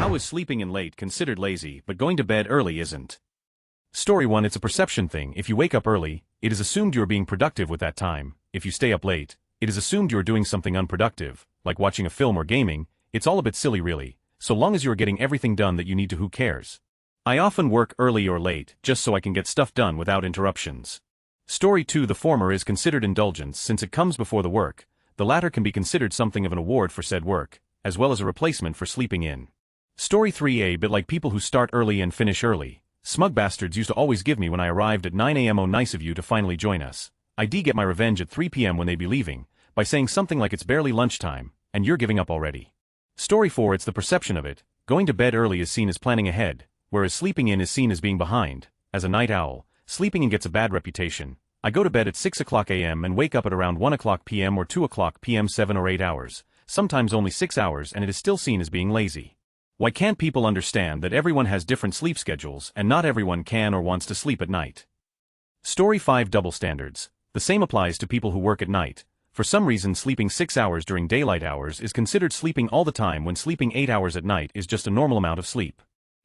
How is sleeping in late considered lazy but going to bed early isn't? Story 1. It's a perception thing. If you wake up early, it is assumed you are being productive with that time. If you stay up late, it is assumed you are doing something unproductive, like watching a film or gaming. It's all a bit silly really, so long as you are getting everything done that you need to. Who cares? I often work early or late, just so I can get stuff done without interruptions. Story 2. The former is considered indulgence since it comes before the work. The latter can be considered something of an award for said work, as well as a replacement for sleeping in. Story 3. A bit like people who start early and finish early. Smug bastards used to always give me when I arrived at 9 a.m. Oh, nice of you to finally join us. I'd get my revenge at 3 p.m. when they be leaving, by saying something like it's barely lunchtime, and you're giving up already. Story 4. It's the perception of it. Going to bed early is seen as planning ahead, whereas sleeping in is seen as being behind. As a night owl, sleeping in gets a bad reputation. I go to bed at 6 o'clock a.m. and wake up at around 1 o'clock p.m. or 2 o'clock p.m. 7 or 8 hours, sometimes only 6 hours, and it is still seen as being lazy. Why can't people understand that everyone has different sleep schedules and not everyone can or wants to sleep at night? Story 5. Double standards. The same applies to people who work at night. For some reason, sleeping 6 hours during daylight hours is considered sleeping all the time when sleeping 8 hours at night is just a normal amount of sleep.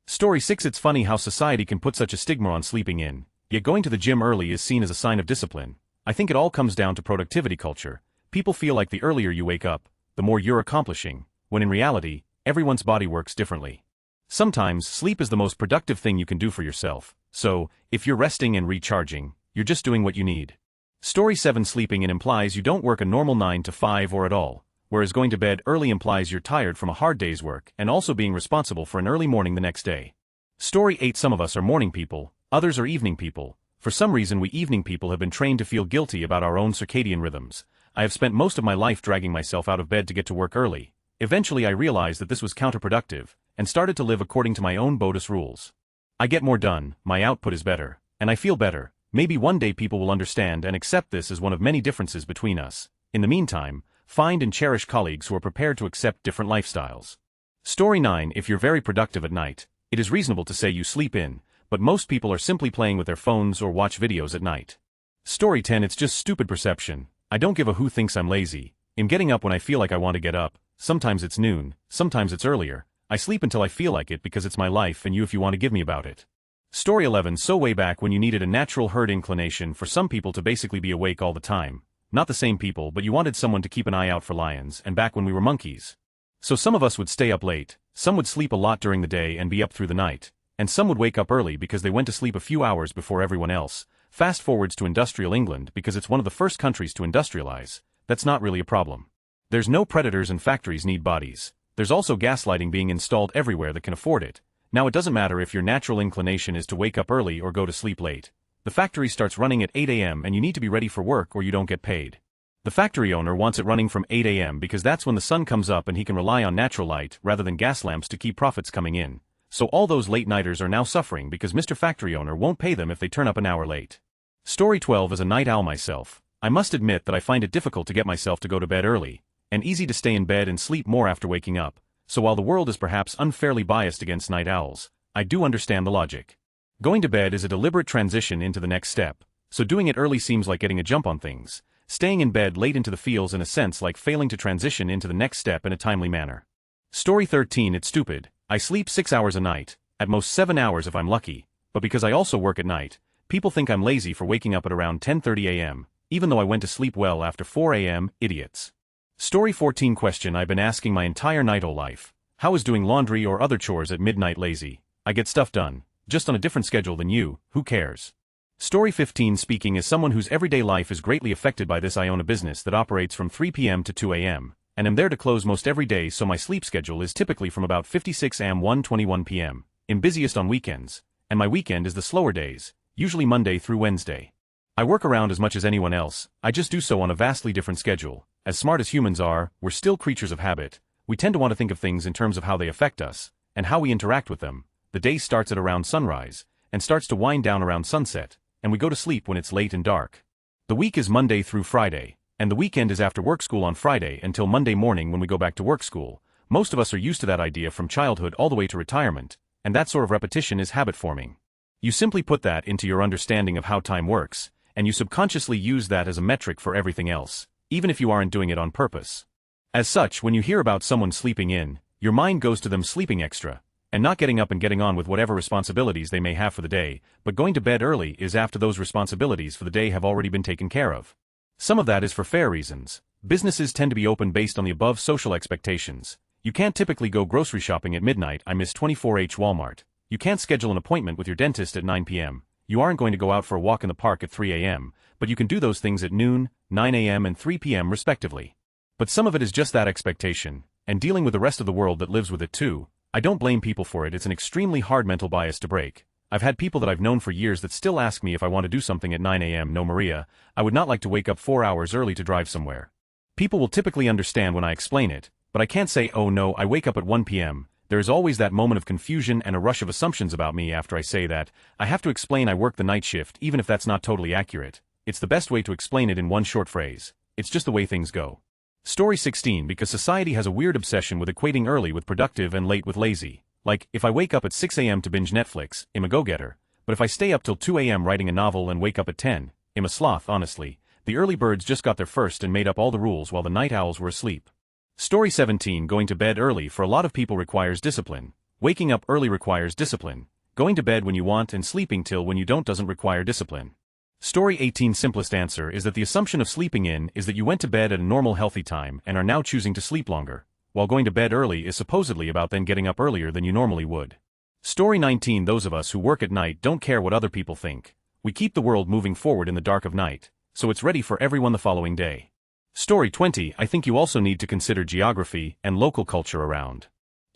Story 6. It's funny how society can put such a stigma on sleeping in, yet going to the gym early is seen as a sign of discipline. I think it all comes down to productivity culture. People feel like the earlier you wake up, the more you're accomplishing, when in reality, everyone's body works differently. Sometimes, sleep is the most productive thing you can do for yourself, so, if you're resting and recharging, you're just doing what you need. Story 7. Sleeping in implies you don't work a normal 9 to 5 or at all, whereas going to bed early implies you're tired from a hard day's work and also being responsible for an early morning the next day. Story 8. Some of us are morning people, others are evening people. For some reason we evening people have been trained to feel guilty about our own circadian rhythms. I have spent most of my life dragging myself out of bed to get to work early. Eventually I realized that this was counterproductive, and started to live according to my own bogus rules. I get more done, my output is better, and I feel better. Maybe one day people will understand and accept this as one of many differences between us. In the meantime, find and cherish colleagues who are prepared to accept different lifestyles. Story 9. If you're very productive at night, it is reasonable to say you sleep in, but most people are simply playing with their phones or watch videos at night. Story 10. It's just stupid perception. I don't give a who thinks I'm lazy. I'm getting up when I feel like I want to get up. Sometimes it's noon, sometimes it's earlier. I sleep until I feel like it because it's my life and you if you want to give me about it. Story 11. So way back when you needed a natural herd inclination for some people to basically be awake all the time. Not the same people, but you wanted someone to keep an eye out for lions, and back when we were monkeys. So some of us would stay up late, some would sleep a lot during the day and be up through the night, and some would wake up early because they went to sleep a few hours before everyone else. Fast forwards to industrial England because it's one of the first countries to industrialize. That's not really a problem. There's no predators and factories need bodies. There's also gaslighting being installed everywhere that can afford it. Now it doesn't matter if your natural inclination is to wake up early or go to sleep late. The factory starts running at 8 a.m. and you need to be ready for work or you don't get paid. The factory owner wants it running from 8 a.m. because that's when the sun comes up and he can rely on natural light rather than gas lamps to keep profits coming in. So all those late-nighters are now suffering because Mr. Factory Owner won't pay them if they turn up an hour late. Story 12. As a night owl myself, I must admit that I find it difficult to get myself to go to bed early, and easy to stay in bed and sleep more after waking up. So while the world is perhaps unfairly biased against night owls, I do understand the logic. Going to bed is a deliberate transition into the next step, so doing it early seems like getting a jump on things. Staying in bed late into the feels in a sense like failing to transition into the next step in a timely manner. Story 13. It's stupid. I sleep 6 hours a night, at most 7 hours if I'm lucky, but because I also work at night, people think I'm lazy for waking up at around 10:30 a.m., even though I went to sleep well after 4 a.m., idiots. Story 14. Question I've been asking my entire night-owl life. How is doing laundry or other chores at midnight lazy? I get stuff done, just on a different schedule than you, who cares? Story 15. Speaking as someone whose everyday life is greatly affected by this, I own a business that operates from 3 p.m. to 2 a.m., and am there to close most every day, so my sleep schedule is typically from about 56 a.m. 1:21 p.m., I'm busiest on weekends, and my weekend is the slower days, usually Monday through Wednesday. I work around as much as anyone else, I just do so on a vastly different schedule. As smart as humans are, we're still creatures of habit. We tend to want to think of things in terms of how they affect us, and how we interact with them. The day starts at around sunrise, and starts to wind down around sunset, and we go to sleep when it's late and dark. The week is Monday through Friday, and the weekend is after work school on Friday until Monday morning when we go back to work school. Most of us are used to that idea from childhood all the way to retirement, and that sort of repetition is habit forming. You simply put that into your understanding of how time works, and you subconsciously use that as a metric for everything else, even if you aren't doing it on purpose. As such, when you hear about someone sleeping in, your mind goes to them sleeping extra, and not getting up and getting on with whatever responsibilities they may have for the day, but going to bed early is after those responsibilities for the day have already been taken care of. Some of that is for fair reasons. Businesses tend to be open based on the above social expectations. You can't typically go grocery shopping at midnight. I miss 24H Walmart. You can't schedule an appointment with your dentist at 9 p.m. You aren't going to go out for a walk in the park at 3 a.m., but you can do those things at noon, 9 a.m. and 3 p.m. respectively. But some of it is just that expectation, and dealing with the rest of the world that lives with it too. I don't blame people for it. It's an extremely hard mental bias to break. I've had people that I've known for years that still ask me if I want to do something at 9 a.m. No, Maria, I would not like to wake up 4 hours early to drive somewhere. People will typically understand when I explain it, but I can't say, oh no, I wake up at 1 p.m. There is always that moment of confusion and a rush of assumptions about me after I say that. I have to explain I work the night shift even if that's not totally accurate. It's the best way to explain it in one short phrase. It's just the way things go. Story 16. Because society has a weird obsession with equating early with productive and late with lazy. Like, if I wake up at 6 a.m. to binge Netflix, I'm a go-getter. But if I stay up till 2 a.m. writing a novel and wake up at 10, I'm a sloth. Honestly. The early birds just got there first and made up all the rules while the night owls were asleep. Story 17. Going to bed early for a lot of people requires discipline. Waking up early requires discipline. Going to bed when you want and sleeping till when you don't doesn't require discipline. Story 18. Simplest answer is that the assumption of sleeping in is that you went to bed at a normal healthy time and are now choosing to sleep longer, while going to bed early is supposedly about then getting up earlier than you normally would. Story 19. Those of us who work at night don't care what other people think. We keep the world moving forward in the dark of night, so it's ready for everyone the following day. Story 20. I think you also need to consider geography and local culture around.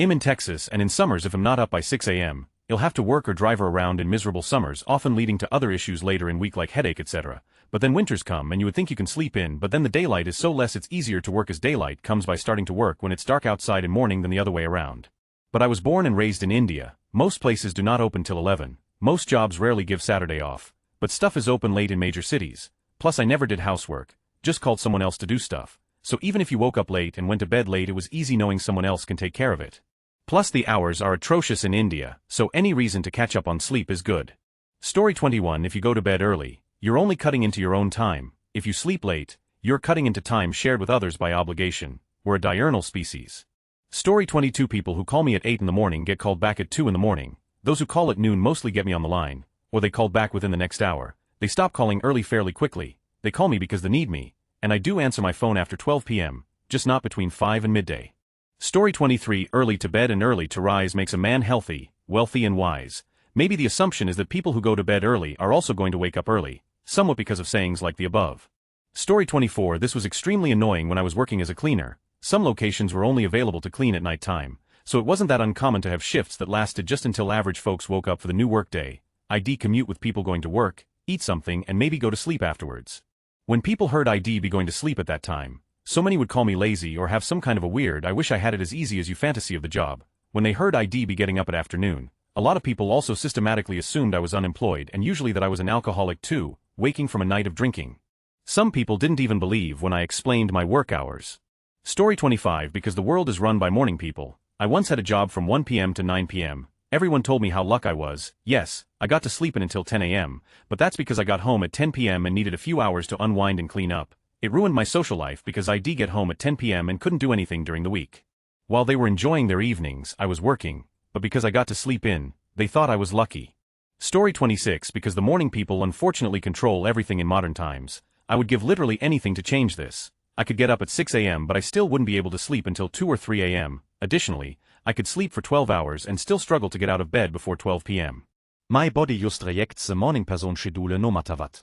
I'm in Texas, and in summers if I'm not up by 6 a.m., you'll have to work or drive around in miserable summers, often leading to other issues later in week like headache, etc. But then winters come and you would think you can sleep in, but then the daylight is so less it's easier to work as daylight comes by starting to work when it's dark outside in morning than the other way around. But I was born and raised in India. Most places do not open till 11. Most jobs rarely give Saturday off. But stuff is open late in major cities. Plus I never did housework. Just called someone else to do stuff. So even if you woke up late and went to bed late, it was easy knowing someone else can take care of it. Plus the hours are atrocious in India, so any reason to catch up on sleep is good. Story 21. If you go to bed early, you're only cutting into your own time. If you sleep late, you're cutting into time shared with others by obligation. We're a diurnal species. Story 22. People who call me at 8 in the morning get called back at 2 in the morning. Those who call at noon mostly get me on the line, or they call back within the next hour. They stop calling early fairly quickly. They call me because they need me, and I do answer my phone after 12 p.m., just not between 5 and midday. Story 23. Early to bed and early to rise makes a man healthy, wealthy and wise. Maybe the assumption is that people who go to bed early are also going to wake up early, somewhat because of sayings like the above. Story 24. This was extremely annoying when I was working as a cleaner. Some locations were only available to clean at night time, so it wasn't that uncommon to have shifts that lasted just until average folks woke up for the new workday. I'd commute with people going to work, eat something and maybe go to sleep afterwards. When people heard I'd be going to sleep at that time, so many would call me lazy or have some kind of a weird I wish I had it as easy as you fantasy of the job. When they heard I'd be getting up at afternoon, a lot of people also systematically assumed I was unemployed and usually that I was an alcoholic too, waking from a night of drinking. Some people didn't even believe when I explained my work hours. Story 25. Because the world is run by morning people, I once had a job from 1 p.m. to 9 p.m. Everyone told me how lucky I was. Yes, I got to sleep in until 10 a.m., but that's because I got home at 10 p.m. and needed a few hours to unwind and clean up. It ruined my social life because I'd get home at 10 p.m. and couldn't do anything during the week. While they were enjoying their evenings, I was working, but because I got to sleep in, they thought I was lucky. Story 26. Because the morning people unfortunately control everything in modern times, I would give literally anything to change this. I could get up at 6 a.m. but I still wouldn't be able to sleep until 2 or 3 a.m. Additionally, I could sleep for 12 hours and still struggle to get out of bed before 12 p.m. My body just rejects the morning person schedule no matter what.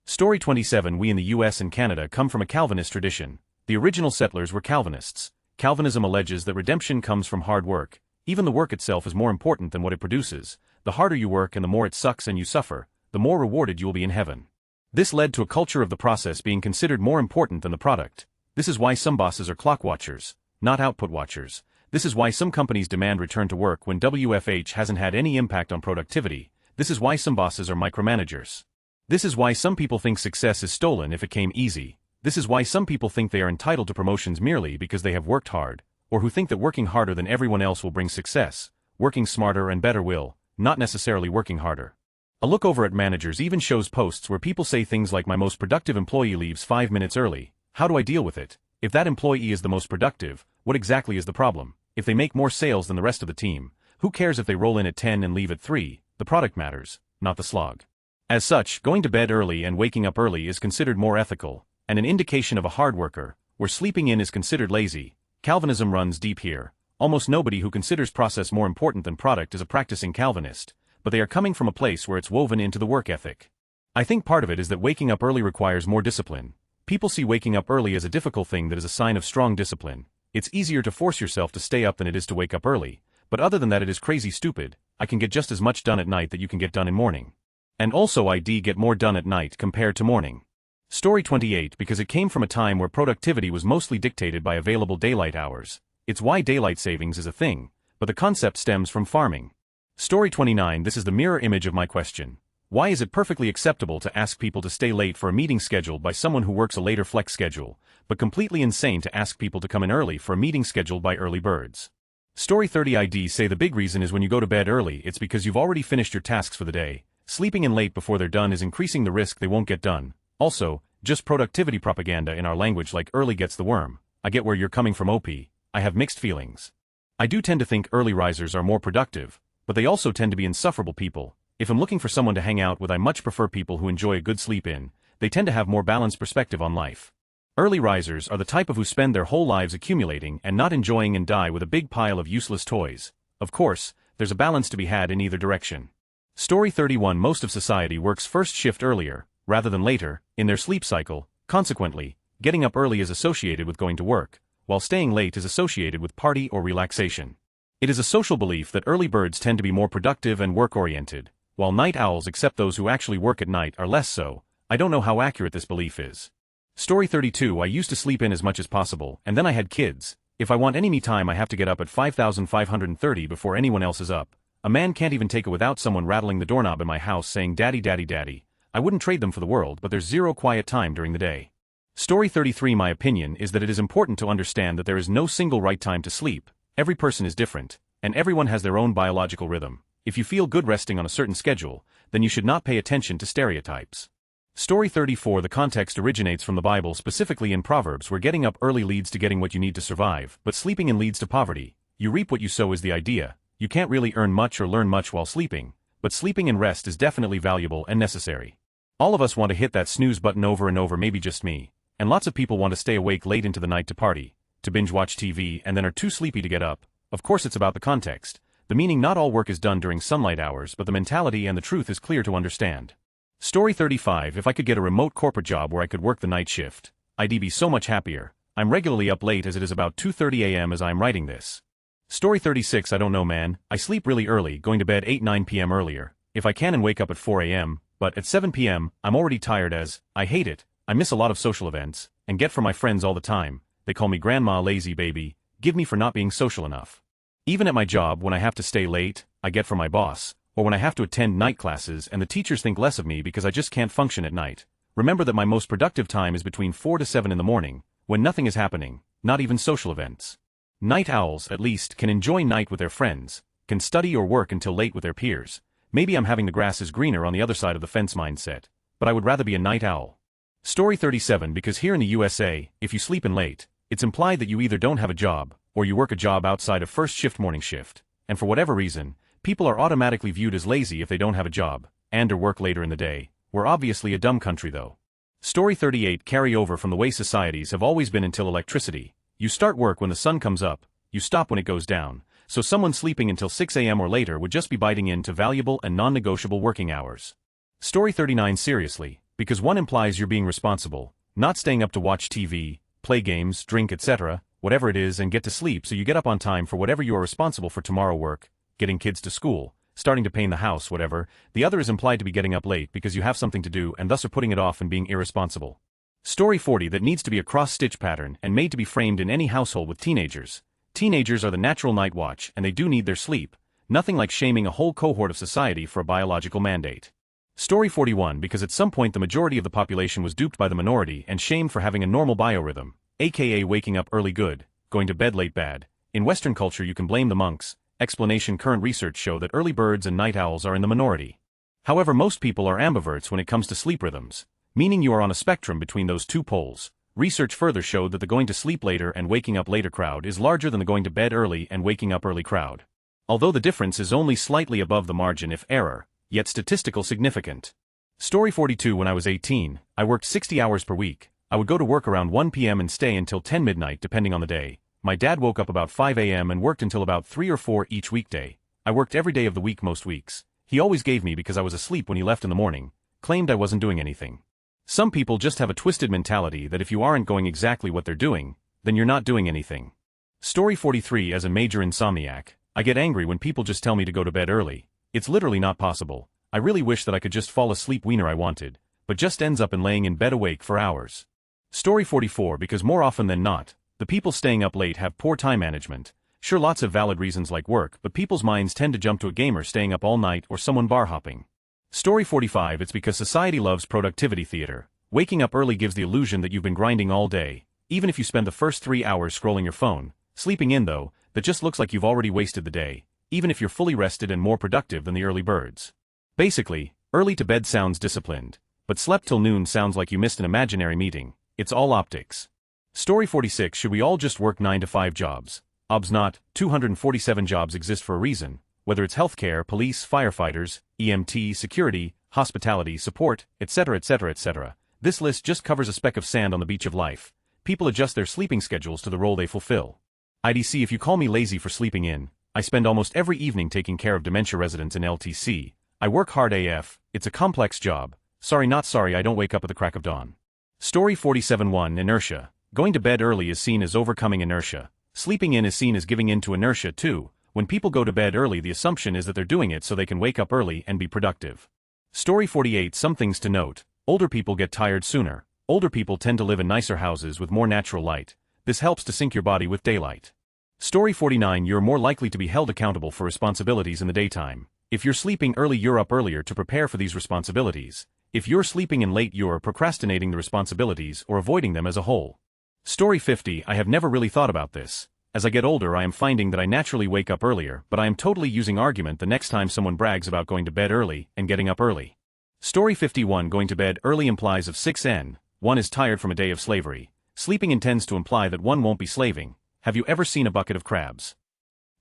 Story 27. We in the US and Canada come from a Calvinist tradition. The original settlers were Calvinists. Calvinism alleges that redemption comes from hard work. Even the work itself is more important than what it produces. The harder you work and the more it sucks and you suffer, the more rewarded you will be in heaven. This led to a culture of the process being considered more important than the product. This is why some bosses are clock watchers, not output watchers. This is why some companies demand return to work when WFH hasn't had any impact on productivity. This is why some bosses are micromanagers. This is why some people think success is stolen if it came easy. This is why some people think they are entitled to promotions merely because they have worked hard, or who think that working harder than everyone else will bring success. Working smarter and better will, not necessarily working harder. A look over at managers even shows posts where people say things like my most productive employee leaves 5 minutes early. How do I deal with it? If that employee is the most productive, what exactly is the problem? If they make more sales than the rest of the team, Who cares if they roll in at 10 and leave at 3, the product matters, not the slog. As such, going to bed early and waking up early is considered more ethical, and an indication of a hard worker, where sleeping in is considered lazy. Calvinism runs deep here. Almost nobody who considers process more important than product is a practicing Calvinist, but they are coming from a place where it's woven into the work ethic. I think part of it is that waking up early requires more discipline. People see waking up early as a difficult thing that is a sign of strong discipline. It's easier to force yourself to stay up than it is to wake up early, but other than that it is crazy stupid. I can get just as much done at night that you can get done in morning. And also I get more done at night compared to morning. Story 28 because it came from a time where productivity was mostly dictated by available daylight hours. It's why daylight savings is a thing, but the concept stems from farming. Story 29 this is the mirror image of my question. Why is it perfectly acceptable to ask people to stay late for a meeting scheduled by someone who works a later flex schedule, but completely insane to ask people to come in early for a meeting scheduled by early birds? Story 30 ID say the big reason is when you go to bed early it's because you've already finished your tasks for the day. Sleeping in late before they're done is increasing the risk they won't get done. Also, just productivity propaganda in our language like early gets the worm. I get where you're coming from OP. I have mixed feelings. I do tend to think early risers are more productive, but they also tend to be insufferable people. If I'm looking for someone to hang out with I much prefer people who enjoy a good sleep in. They tend to have more balanced perspective on life. Early risers are the type of who spend their whole lives accumulating and not enjoying and die with a big pile of useless toys. Of course, there's a balance to be had in either direction. Story 31 most of society works first shift earlier, rather than later, in their sleep cycle. Consequently, getting up early is associated with going to work, while staying late is associated with party or relaxation. It is a social belief that early birds tend to be more productive and work-oriented, while night owls except those who actually work at night are less so. I don't know how accurate this belief is. Story 32 I used to sleep in as much as possible, and then I had kids. If I want any me time I have to get up at 5,530 before anyone else is up. A man can't even take it without someone rattling the doorknob in my house saying daddy daddy daddy. I wouldn't trade them for the world but there's zero quiet time during the day. Story 33 my opinion is that it is important to understand that there is no single right time to sleep. Every person is different, and everyone has their own biological rhythm. If you feel good resting on a certain schedule, then you should not pay attention to stereotypes. Story 34 the context originates from the Bible specifically in Proverbs where getting up early leads to getting what you need to survive, but sleeping in leads to poverty. You reap what you sow is the idea. You can't really earn much or learn much while sleeping, but sleeping and rest is definitely valuable and necessary. All of us want to hit that snooze button over and over, maybe just me, and lots of people want to stay awake late into the night to party, to binge watch TV and then are too sleepy to get up. Of course it's about the context. The meaning not all work is done during sunlight hours but the mentality and the truth is clear to understand. Story 35 if I could get a remote corporate job where I could work the night shift, I'd be so much happier. I'm regularly up late as it is about 2:30 a.m. as I'm writing this. Story 36 I don't know man, I sleep really early, going to bed 8-9 p.m. earlier, if I can and wake up at 4 a.m., but at 7 p.m., I'm already tired as, I hate it, I miss a lot of social events, and get from my friends all the time. They call me grandma lazy baby, give me for not being social enough. Even at my job when I have to stay late, I get from my boss, or when I have to attend night classes and the teachers think less of me because I just can't function at night. Remember that my most productive time is between 4 to 7 in the morning, when nothing is happening, not even social events. Night owls, at least, can enjoy night with their friends, can study or work until late with their peers. Maybe I'm having the grass is greener on the other side of the fence mindset, but I would rather be a night owl. Story 37 because here in the USA, if you sleep in late, it's implied that you either don't have a job, or you work a job outside of first shift morning shift, and for whatever reason, people are automatically viewed as lazy if they don't have a job, and or work later in the day. We're obviously a dumb country though. Story 38 carry over from the way societies have always been until electricity. You start work when the sun comes up, you stop when it goes down, so someone sleeping until 6 a.m. or later would just be biting into valuable and non-negotiable working hours. Story 39 seriously, because one implies you're being responsible, not staying up to watch TV, play games, drink etc., whatever it is and get to sleep so you get up on time for whatever you are responsible for tomorrow work, getting kids to school, starting to paint the house whatever. The other is implied to be getting up late because you have something to do and thus are putting it off and being irresponsible. Story 40 that needs to be a cross-stitch pattern and made to be framed in any household with teenagers. Teenagers are the natural night watch and they do need their sleep. Nothing like shaming a whole cohort of society for a biological mandate. Story 41 because at some point the majority of the population was duped by the minority and shamed for having a normal biorhythm, aka waking up early good, going to bed late bad. In Western culture you can blame the monks. Explanation current research show that early birds and night owls are in the minority. However most people are ambiverts when it comes to sleep rhythms, meaning you are on a spectrum between those two poles. Research further showed that the going to sleep later and waking up later crowd is larger than the going to bed early and waking up early crowd. although the difference is only slightly above the margin of error, yet statistical significant. Story 42. When I was 18, I worked 60 hours per week. I would go to work around 1 p.m. and stay until 10 midnight depending on the day. My dad woke up about 5 a.m. and worked until about 3 or 4 each weekday. I worked every day of the week most weeks. He always gave me because I was asleep when he left in the morning, claimed I wasn't doing anything. Some people just have a twisted mentality that if you aren't going exactly what they're doing, then you're not doing anything. Story 43. As a major insomniac, I get angry when people just tell me to go to bed early. It's literally not possible. I really wish that I could just fall asleep whenever I wanted, but just ends up in laying in bed awake for hours. Story 44. Because more often than not, the people staying up late have poor time management. Sure, lots of valid reasons like work, but people's minds tend to jump to a gamer staying up all night or someone bar hopping. Story 45. It's because society loves productivity theater. Waking up early gives the illusion that you've been grinding all day, even if you spend the first 3 hours scrolling your phone. Sleeping in though, that just looks like you've already wasted the day, even if you're fully rested and more productive than the early birds. Basically, early to bed sounds disciplined, but slept till noon sounds like you missed an imaginary meeting. It's all optics. Story 46. Should we all just work 9 to 5 jobs? Obs not, 247 jobs exist for a reason, whether it's healthcare, police, firefighters, EMT, security, hospitality, support, etc., etc., etc. This list just covers a speck of sand on the beach of life. People adjust their sleeping schedules to the role they fulfill. IDC. If you call me lazy for sleeping in, I spend almost every evening taking care of dementia residents in LTC. I work hard AF, it's a complex job. Sorry not sorry I don't wake up at the crack of dawn. Story 47. 1. Inertia. Going to bed early is seen as overcoming inertia. Sleeping in is seen as giving in to inertia too. When people go to bed early, the assumption is that they're doing it so they can wake up early and be productive. Story 48. Some things to note. Older people get tired sooner. Older people tend to live in nicer houses with more natural light. This helps to sync your body with daylight. Story 49. You're more likely to be held accountable for responsibilities in the daytime. If you're sleeping early, you're up earlier to prepare for these responsibilities. If you're sleeping in late, you're procrastinating the responsibilities or avoiding them as a whole. Story 50. I have never really thought about this. As I get older, I am finding that I naturally wake up earlier, but I am totally using argument the next time someone brags about going to bed early and getting up early. Story 51. Going to bed early implies of 6n. One is tired from a day of slavery. Sleeping intends to imply that one won't be slaving. Have you ever seen a bucket of crabs?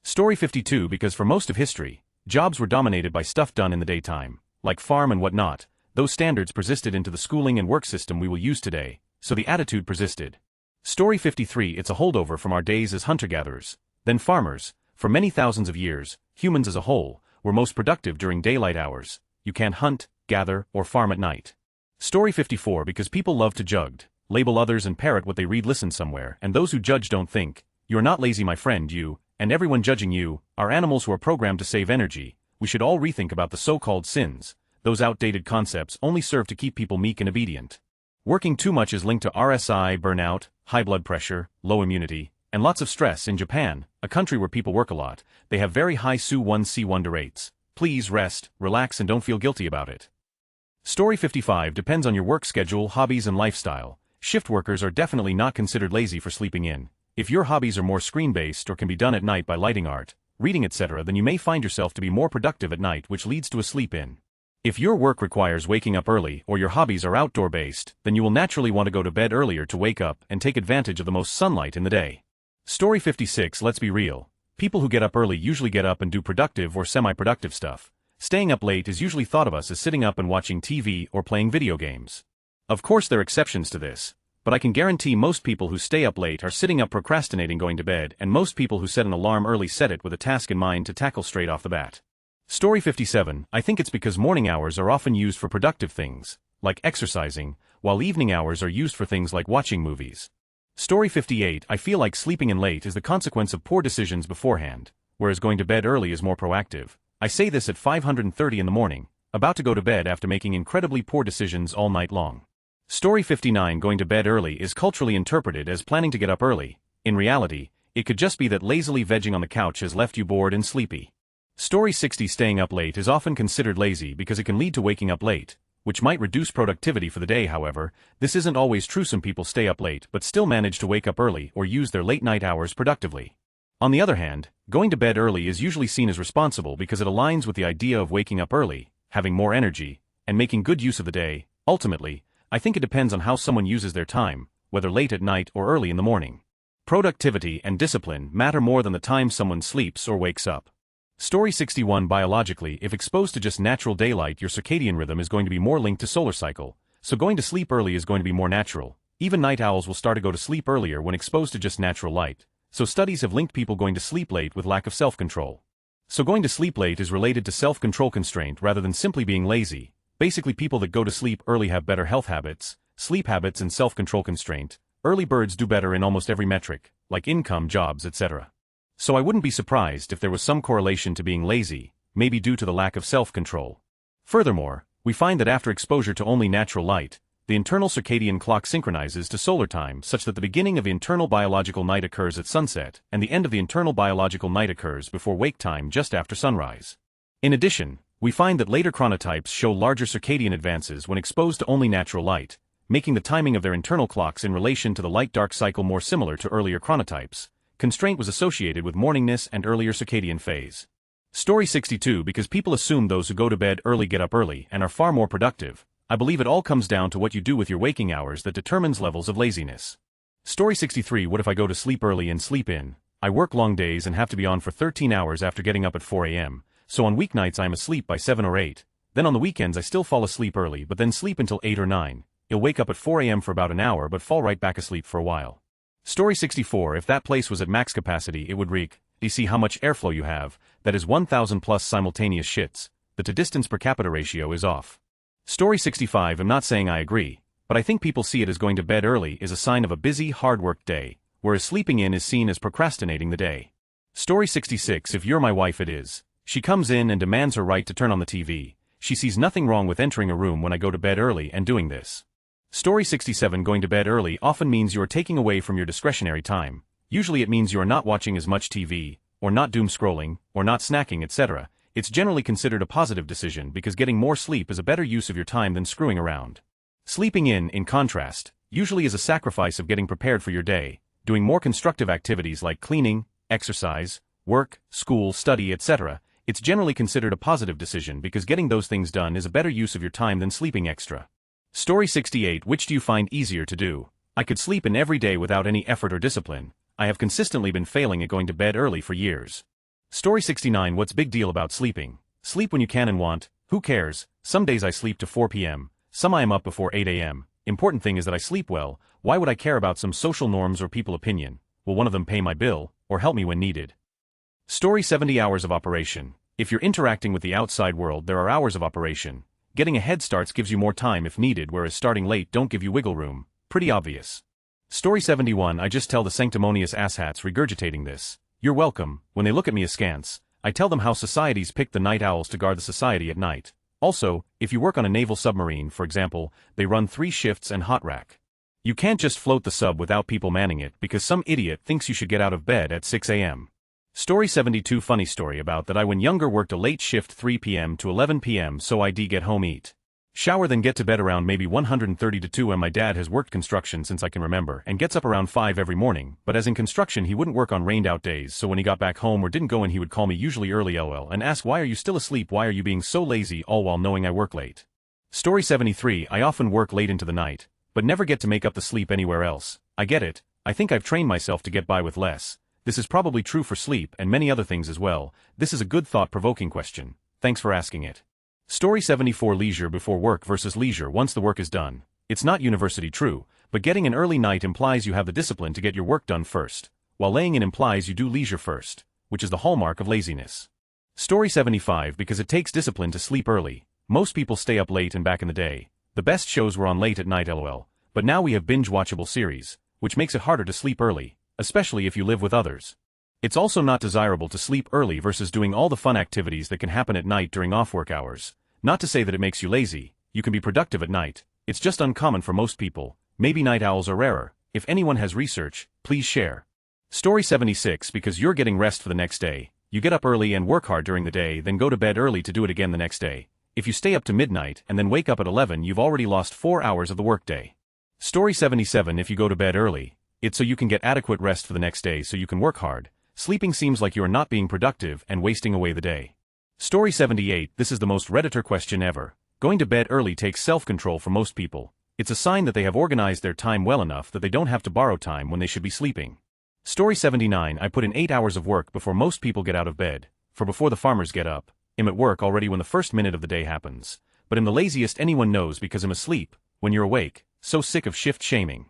Story 52. Because for most of history, jobs were dominated by stuff done in the daytime, like farm and whatnot. Those standards persisted into the schooling and work system we will use today, so the attitude persisted. Story 53. It's a holdover from our days as hunter-gatherers, then farmers. For many thousands of years, humans as a whole were most productive during daylight hours. You can't hunt, gather, or farm at night. Story 54. Because people love to judge, label others and parrot what they read, listen somewhere, and those who judge don't think. You're not lazy, my friend. You, and everyone judging you, are animals who are programmed to save energy. We should all rethink about the so-called sins. Those outdated concepts only serve to keep people meek and obedient. Working too much is linked to RSI, burnout, high blood pressure, low immunity, and lots of stress. In Japan, a country where people work a lot, they have very high SU1C1 rates. Please rest, relax, and don't feel guilty about it. Story 55. Depends on your work schedule, hobbies, and lifestyle. Shift workers are definitely not considered lazy for sleeping in. If your hobbies are more screen-based or can be done at night by lighting art, reading, etc., then you may find yourself to be more productive at night, which leads to a sleep-in. If your work requires waking up early or your hobbies are outdoor-based, then you will naturally want to go to bed earlier to wake up and take advantage of the most sunlight in the day. Story 56. Let's be real. People who get up early usually get up and do productive or semi-productive stuff. Staying up late is usually thought of us as sitting up and watching TV or playing video games. Of course there are exceptions to this, but I can guarantee most people who stay up late are sitting up procrastinating going to bed, and most people who set an alarm early set it with a task in mind to tackle straight off the bat. Story 57. I think it's because morning hours are often used for productive things, like exercising, while evening hours are used for things like watching movies. Story 58. I feel like sleeping in late is the consequence of poor decisions beforehand, whereas going to bed early is more proactive. I say this at 5:30 in the morning, about to go to bed after making incredibly poor decisions all night long. Story 59. Going to bed early is culturally interpreted as planning to get up early. In reality, it could just be that lazily vegging on the couch has left you bored and sleepy. Story 60. Staying up late is often considered lazy because it can lead to waking up late, which might reduce productivity for the day. However, this isn't always true. Some people stay up late but still manage to wake up early or use their late night hours productively. On the other hand, going to bed early is usually seen as responsible because it aligns with the idea of waking up early, having more energy, and making good use of the day. Ultimately, I think it depends on how someone uses their time, whether late at night or early in the morning. Productivity and discipline matter more than the time someone sleeps or wakes up. Story 61 Biologically, if exposed to just natural daylight, your circadian rhythm is going to be more linked to solar cycle, so going to sleep early is going to be more natural. Even night owls will start to go to sleep earlier when exposed to just natural light, so studies have linked people going to sleep late with lack of self-control. So going to sleep late is related to self-control constraint rather than simply being lazy. Basically, people that go to sleep early have better health habits, sleep habits and self-control constraint. Early birds do better in almost every metric, like income, jobs, etc. So I wouldn't be surprised if there was some correlation to being lazy, maybe due to the lack of self-control. Furthermore, we find that after exposure to only natural light, the internal circadian clock synchronizes to solar time such that the beginning of the internal biological night occurs at sunset and the end of the internal biological night occurs before wake time just after sunrise. In addition, we find that later chronotypes show larger circadian advances when exposed to only natural light, making the timing of their internal clocks in relation to the light-dark cycle more similar to earlier chronotypes. Constraint was associated with morningness and earlier circadian phase. Story 62 Because people assume those who go to bed early get up early and are far more productive, I believe it all comes down to what you do with your waking hours that determines levels of laziness. Story 63 What if I go to sleep early and sleep in? I work long days and have to be on for 13 hours after getting up at 4 a.m., so on weeknights I am asleep by 7 or 8, then on the weekends I still fall asleep early but then sleep until 8 or 9, you'll wake up at 4 a.m. for about an hour but fall right back asleep for a while. Story 64 If that place was at max capacity it would reek. You see how much airflow you have, that is 1,000 plus simultaneous shits, the to distance per capita ratio is off. Story 65 I'm not saying I agree, but I think people see it as going to bed early is a sign of a busy, hard-worked day, whereas sleeping in is seen as procrastinating the day. Story 66 If you're my wife it is. She comes in and demands her right to turn on the TV. She sees nothing wrong with entering a room when I go to bed early and doing this. Story 67 Going to bed early often means you are taking away from your discretionary time. Usually it means you are not watching as much TV, or not doom scrolling, or not snacking, etc. It's generally considered a positive decision because getting more sleep is a better use of your time than screwing around. Sleeping in contrast, usually is a sacrifice of getting prepared for your day, doing more constructive activities like cleaning, exercise, work, school, study, etc. It's generally considered a positive decision because getting those things done is a better use of your time than sleeping extra. Story 68 Which do you find easier to do? I could sleep in every day without any effort or discipline. I have consistently been failing at going to bed early for years. Story 69 What's big deal about sleeping? Sleep when you can and want, who cares? Some days I sleep to 4 p.m., some I am up before 8 a.m. Important thing is that I sleep well. Why would I care about some social norms or people opinion? Will one of them pay my bill, or help me when needed? Story 70 Hours of operation. If you're interacting with the outside world there are hours of operation. Getting a head start gives you more time if needed whereas starting late don't give you wiggle room. Pretty obvious. Story 71 I just tell the sanctimonious asshats regurgitating this. You're welcome. When they look at me askance, I tell them how societies pick the night owls to guard the society at night. Also, if you work on a naval submarine for example, they run 3 shifts and hot rack. You can't just float the sub without people manning it because some idiot thinks you should get out of bed at 6 a.m. Story 72 Funny story about that I when younger worked a late shift 3 p.m. to 11 p.m. so I'd get home eat. Shower then get to bed around maybe 130 to 2 am. My dad has worked construction since I can remember and gets up around 5 every morning, but as in construction he wouldn't work on rained out days so when he got back home or didn't go in he would call me usually early lol and ask why are you still asleep, why are you being so lazy, all while knowing I work late. Story 73 I often work late into the night, but never get to make up the sleep anywhere else. I get it, I think I've trained myself to get by with less. This is probably true for sleep and many other things as well. This is a good thought-provoking question. Thanks for asking it. Story 74 Leisure before work versus leisure once the work is done. It's not universally true, but getting an early night implies you have the discipline to get your work done first, while laying in implies you do leisure first, which is the hallmark of laziness. Story 75 Because it takes discipline to sleep early. Most people stay up late and back in the day. The best shows were on late at night lol, but now we have binge-watchable series, which makes it harder to sleep early, especially if you live with others. It's also not desirable to sleep early versus doing all the fun activities that can happen at night during off-work hours. Not to say that it makes you lazy, you can be productive at night, it's just uncommon for most people, maybe night owls are rarer. If anyone has research, please share. Story 76 Because you're getting rest for the next day, you get up early and work hard during the day then go to bed early to do it again the next day. If you stay up to midnight and then wake up at 11 you've already lost 4 hours of the workday. Story 77 If you go to bed early, it's so you can get adequate rest for the next day so you can work hard. Sleeping seems like you are not being productive and wasting away the day. Story 78 This is the most Redditor question ever. Going to bed early takes self-control for most people. It's a sign that they have organized their time well enough that they don't have to borrow time when they should be sleeping. Story 79 I put in 8 hours of work before most people get out of bed. for before the farmers get up, I'm at work already when the first minute of the day happens. But I'm the laziest anyone knows because I'm asleep, when you're awake, so sick of shift shaming.